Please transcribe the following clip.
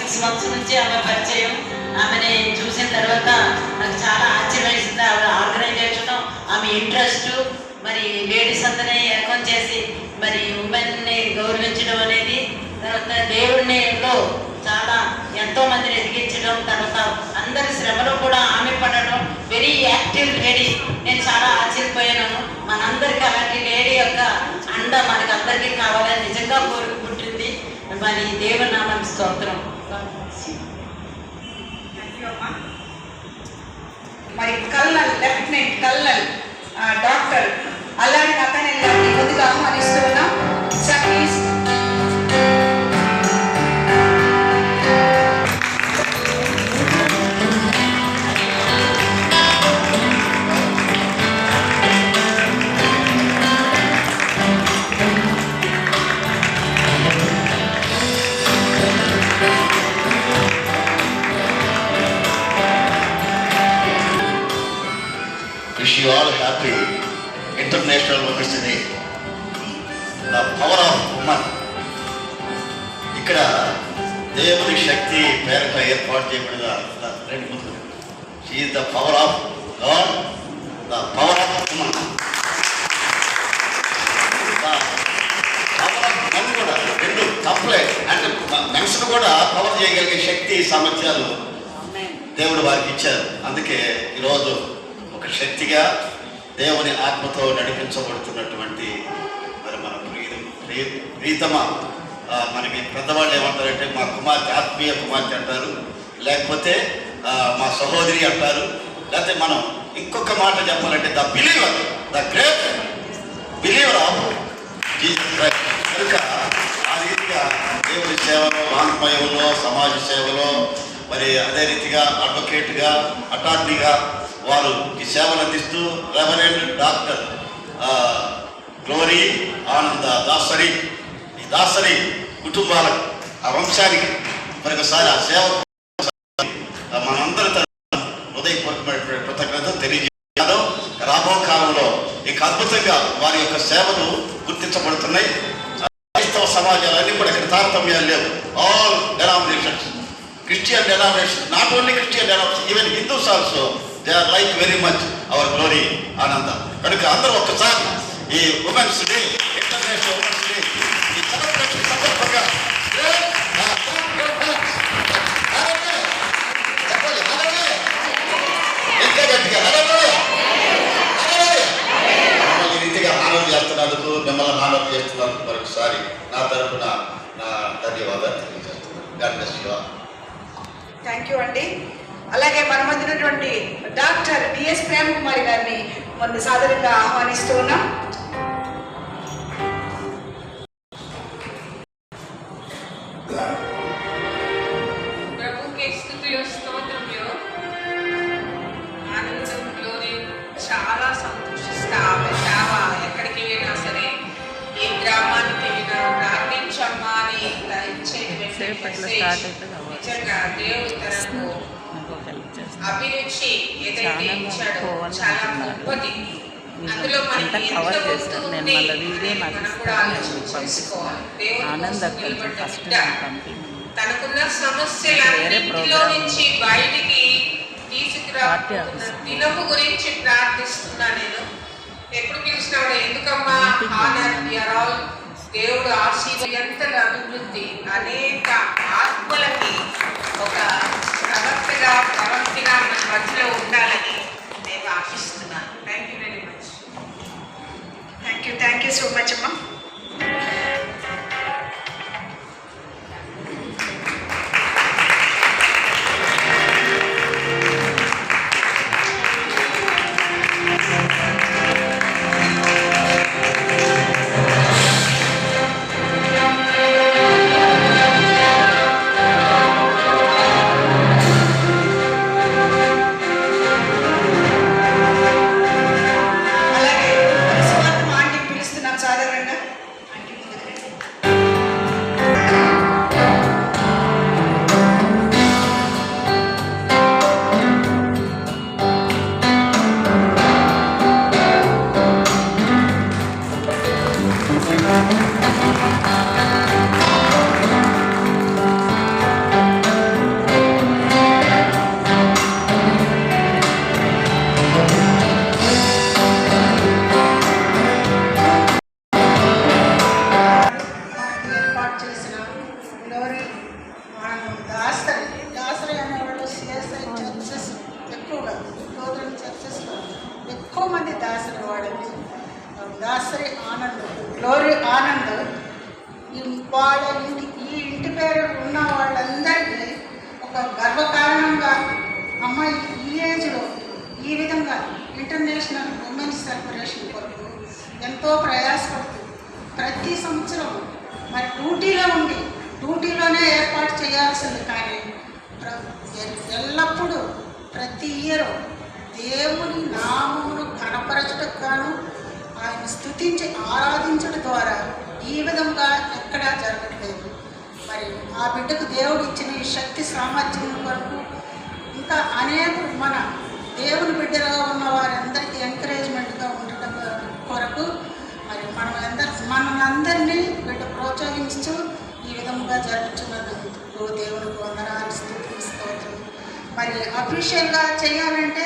6 months నుంచి ఆమె పరిచయం. ఆమెని చూసిన తర్వాత నాకు చాలా ఆశ్చర్యం వేసింది. ఆవిడ ఆర్గనైజేషన్, ఆమె ఇంట్రెస్ట్, మరి లేడీస్ అందరినీ ఏకం చేసి మరి ఉమెన్ని గౌరవించడం అనేది, తర్వాత దేవుడినిలో చాలా ఎంతో మందిని ఎదిగించడం, తర్వాత అందరి శ్రమలో కూడా ఆమె పడడం. Very active lady. నేను చాలా ఆశ్చర్యపోయాను. మనందరికీ అలాంటి లేడీ యొక్క అండ మనకి అందరికీ కావాలని నిజంగా కోరుకుంటుంది. మరి దేవుని నామానికి స్తోత్రం. మరి కల్నల్ లెఫ్టినెంట్ కల్నల్ డాక్టర్ అల్లాడి నతనెల్ గారిని ముందుగా ఆహ్వానిస్తూ ఉన్నాం. Sir please. Wish you all happy International Women's Day. The power of woman. ఇక్కడ దేవుని శక్తి పేరట ఏర్పాటు చేయబడిన రెండు ముద్దులు. She is the power of God, the power of women. Power of men కూడా రెండు కంప్లీట్. అంటే మనుషులు కూడా పవర్ చేయగలిగే శక్తి సామర్థ్యాలు దేవుడు వారికి ఇచ్చారు. అందుకే ఈరోజు ఒక శక్తిగా దేవుని ఆత్మతో నడిపించబడుతున్నటువంటి మరి మన ప్రీతమ మనకి పెద్దవాళ్ళు ఏమంటారంటే మా కుమార్తె, ఆత్మీయ కుమార్తె అంటారు, లేకపోతే మా సహోదరి అంటారు, లేకపోతే మనం ఇంకొక మాట చెప్పాలంటే the believer, the great believer of Jesus Christ. కనుక ఆ రీతిగా దేవుని సేవలో, వాంగ్మయంలో, సమాజ సేవలో, మరి అదే రీతిగా అడ్వకేట్గా, అటార్నీగా వారు ఈ సేవలు అందిస్తూ రెవరెండ్ డాక్టర్ గ్లోరీ ఆనంద దాసరి, ఈ దాసరి కుటుంబాలకు, ఆ వంశానికి మరొకసారి ఆ సేవ మనందరి తరఫున హృదయపూర్వకమైనటువంటి కృతజ్ఞతలు తెలియజేయాలో. రాబో కాలంలో ఇక అద్భుతంగా వారి యొక్క సేవలు గుర్తించబడుతున్నాయి. క్రైస్తవ సమాజాలన్నీ కూడా ఇక్కడ తారతమ్యాలు లేవు. All denominations, Christian denomination, not only Christian denomination, even Hindus also they are like very much our glory ఆనంద. కనుక అందరూ ఒక్కసారి ఈ women's day, international women's day, ఈ సెలబ్రేషన్ సందర్భంగా ఇంకా గట్టిగా ఈ రీతిగా ఆనందం చేస్తున్నందుకు, మిమ్మల్ని ఆనందం చేస్తున్నందుకు మరొకసారి నా తరఫున నా ధన్యవాదాలు తెలియజేస్తున్నాను. God bless you all. Thank you అండి. అలాగే మన మధ్య ఉన్నటువంటి డాక్టర్ బిఎస్ ప్రేమ్ కుమారి గారిని ముందు సాదరంగా ఆహ్వానిస్తూ ఉన్నాం. ప్రభుకే స్తుతులు, స్తోత్రములు. ఆనందంలోనే చాలా సంతోషిస్తా. ఆమె సేవ ఎక్కడికి వెళ్ళినా సరే, ఏ గ్రామానికి వెళ్ళినా ప్రార్థించమ్మా అని నిజంగా దేవుడు తనకు అభిరుచి ఏదైతే ఇచ్చాడో చాలా గొప్పది. అందులో మనకి ఎంత వస్తుంది మనం కూడా ఆలోచించుకోవాలి. దేవుడు తనకున్న సమస్యలన్నింటిలో నుంచి బయటికి తీసుకురాబోతున్న దినము గురించి ప్రార్థిస్తున్నా. నేను ఎప్పుడు పిలిచినా కూడా ఎందుకమ్మా ఆనర్ ఆల్ దేవుడు ఆశీర్వాదంతల అభివృద్ధి, అనేక ఆత్మలకి ఒక ప్రవక్తిగా మన మధ్యలో ఉండాలని నేను ఆశిస్తున్నాను. Thank you very much. Thank you so much అమ్మా. అలాగే స్వార్థం ఆంటీ పిలుస్తున్నాం సాధారణంగా. దాసరి అనేవాళ్ళు సిఎస్ఐ చర్చెస్ ఎక్కువగా గోధుమ చర్చెస్లో ఎక్కువ మంది దాసరి వాడండి. దాసరి ఆనంద్, గ్లోరీ ఆనంద్, వాళ్ళ ఈ ఇంటి పేరు ఉన్న వాళ్ళందరికీ ఒక గర్వకారణంగా అమ్మాయి ఈ ఏజ్లో ఈ విధంగా ఇంటర్నేషనల్ ఉమెన్స్ సెలబ్రేషన్ కొరకు ఎంతో ప్రయాసపడుతుంది. ప్రతి సంవత్సరం మరి డ్యూటీలోనే ఏర్పాటు చేయాల్సింది, కానీ ఎల్లప్పుడూ ప్రతి ఇయర్ దేవుని నామమును కనపరచుటకు గాను ఆయన స్తుతించి ఆరాధించడం ద్వారా ఈ విధంగా ఎక్కడా జరగట్లేదు. మరి ఆ బిడ్డకు దేవుడు ఇచ్చిన ఈ శక్తి సామర్థ్యం కొరకు ఇంకా అనేక మన దేవుని బిడ్డలుగా ఉన్న వారందరికీ ఎంకరేజ్మెంట్గా ఉండటం కొరకు మరి మనందరినీ బిడ్డ ప్రోత్సహించు ఈ విధంగా జరుపుతున్నందుకు దేవునికి వందనాలు, స్తుతులు, స్తోత్రం. మరి అఫీషియల్గా చేయాలంటే